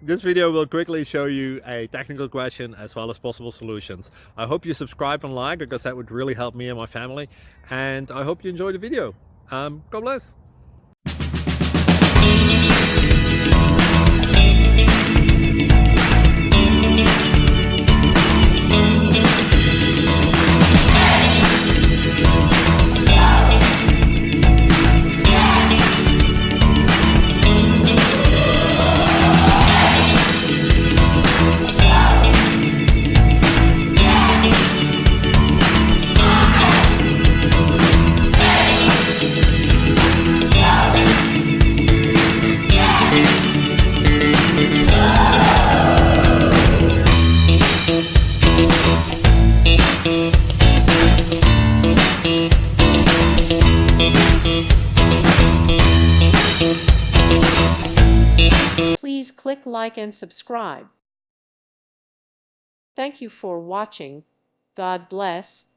This video will quickly show you a technical question as well as possible solutions. I hope you subscribe and like, because that would really help me and my family. And I hope you enjoy the video. God bless. Please click like and subscribe. Thank you for watching. God bless.